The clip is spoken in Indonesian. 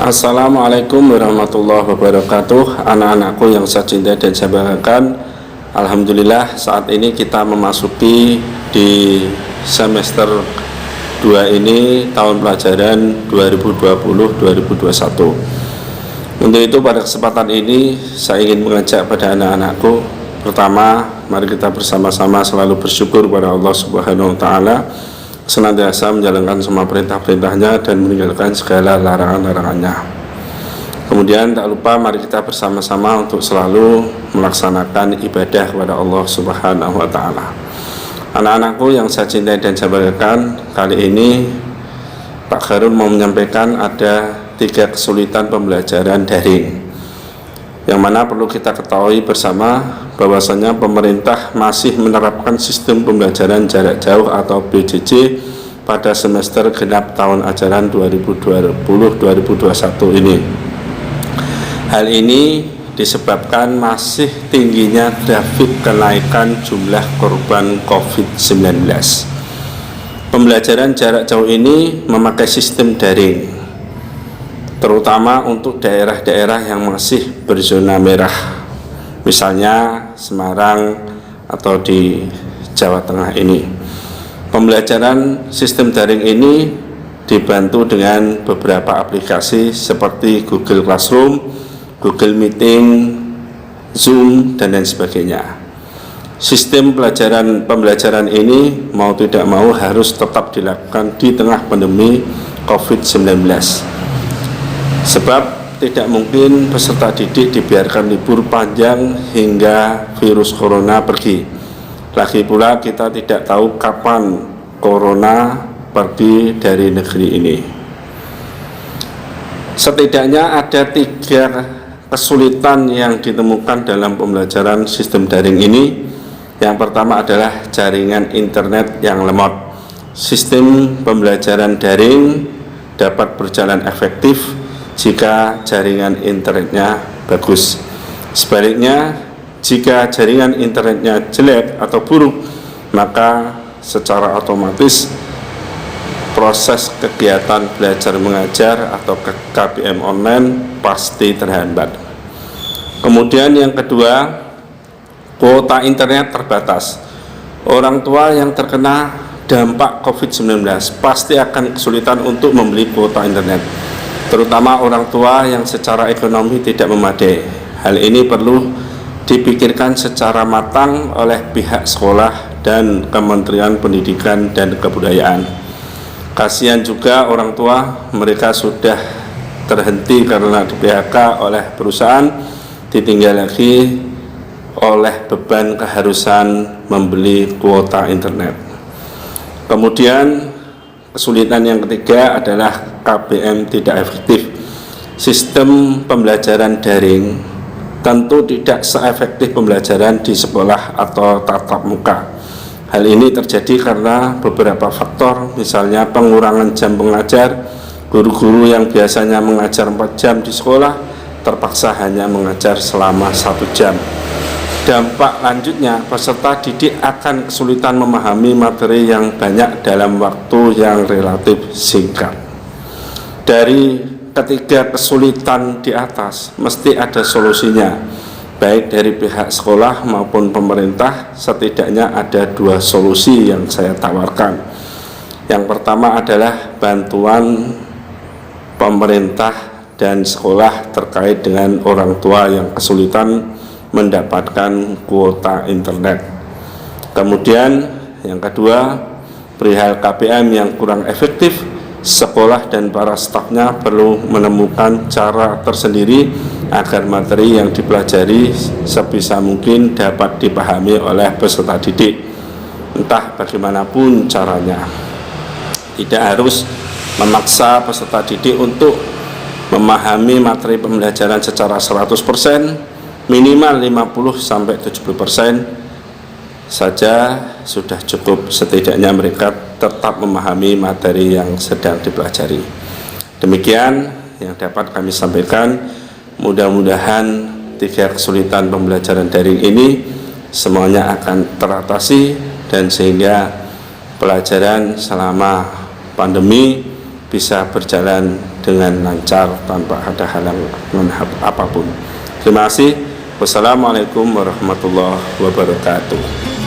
Assalamualaikum warahmatullahi wabarakatuh. Anak-anakku yang saya cintai dan saya banggakan, alhamdulillah saat ini kita memasuki di semester 2 ini, tahun pelajaran 2020-2021. Untuk itu pada kesempatan ini saya ingin mengajak pada anak-anakku, pertama, mari kita bersama-sama selalu bersyukur kepada Allah Subhanahu wa Ta'ala, senantiasa menjalankan semua perintah-perintahnya dan meninggalkan segala larangan-larangannya. Kemudian tak lupa mari kita bersama-sama untuk selalu melaksanakan ibadah kepada Allah Subhanahu wa Ta'ala. Anak-anakku yang saya cintai dan saya banggakan, kali ini Pak Harun mau menyampaikan ada 3 kesulitan pembelajaran daring, yang mana perlu kita ketahui bersama bahwasanya pemerintah masih menerapkan sistem pembelajaran jarak jauh atau PJJ pada semester genap tahun ajaran 2020-2021 ini. Hal ini disebabkan masih tingginya grafik kenaikan jumlah korban COVID-19. Pembelajaran jarak jauh ini memakai sistem daring, terutama untuk daerah-daerah yang masih berzona merah, misalnya Semarang atau di Jawa Tengah ini. Pembelajaran sistem daring ini dibantu dengan beberapa aplikasi seperti Google Classroom, Google Meeting, Zoom, dan lain sebagainya. Sistem pembelajaran ini mau tidak mau harus tetap dilakukan di tengah pandemi COVID-19. Sebab tidak mungkin peserta didik dibiarkan libur panjang hingga virus corona pergi. Lagi pula kita tidak tahu kapan corona pergi dari negeri ini. Setidaknya ada 3 kesulitan yang ditemukan dalam pembelajaran sistem daring ini. Yang pertama adalah jaringan internet yang lemot. Sistem pembelajaran daring dapat berjalan efektif jika jaringan internetnya bagus. Sebaliknya, jika jaringan internetnya jelek atau buruk, maka secara otomatis proses kegiatan belajar mengajar atau KBM online pasti terhambat. Kemudian yang kedua, kuota internet terbatas. Orang tua yang terkena dampak COVID-19 pasti akan kesulitan untuk membeli kuota internet, terutama orang tua yang secara ekonomi tidak memadai. Hal ini perlu dipikirkan secara matang oleh pihak sekolah dan Kementerian Pendidikan dan Kebudayaan. Kasihan juga orang tua, mereka sudah terhenti karena di PHK oleh perusahaan, ditinggal lagi oleh beban keharusan membeli kuota internet. Kemudian kesulitan yang ketiga adalah KBM tidak efektif. Sistem pembelajaran daring tentu tidak seefektif pembelajaran di sekolah atau tatap muka. Hal ini terjadi karena beberapa faktor, misalnya pengurangan jam mengajar. Guru-guru yang biasanya mengajar 4 jam di sekolah terpaksa hanya mengajar selama 1 jam. Dampak lanjutnya, peserta didik akan kesulitan memahami materi yang banyak dalam waktu yang relatif singkat. Dari ketiga kesulitan di atas, mesti ada solusinya, baik dari pihak sekolah maupun pemerintah. Setidaknya ada 2 solusi yang saya tawarkan. Yang pertama adalah bantuan pemerintah dan sekolah terkait dengan orang tua yang kesulitan mendapatkan kuota internet. Kemudian yang kedua, perihal KBM yang kurang efektif, sekolah dan para stafnya perlu menemukan cara tersendiri agar materi yang dipelajari sebisa mungkin dapat dipahami oleh peserta didik, entah bagaimanapun caranya. Tidak harus memaksa peserta didik untuk memahami materi pembelajaran secara 100%, minimal 50-70% saja sudah cukup. Setidaknya mereka tetap memahami materi yang sedang dipelajari. Demikian yang dapat kami sampaikan. Mudah-mudahan 3 kesulitan pembelajaran daring ini semuanya akan teratasi, dan sehingga pelajaran selama pandemi bisa berjalan dengan lancar tanpa ada halangan apapun. Terima kasih. Wassalamualaikum warahmatullahi wabarakatuh.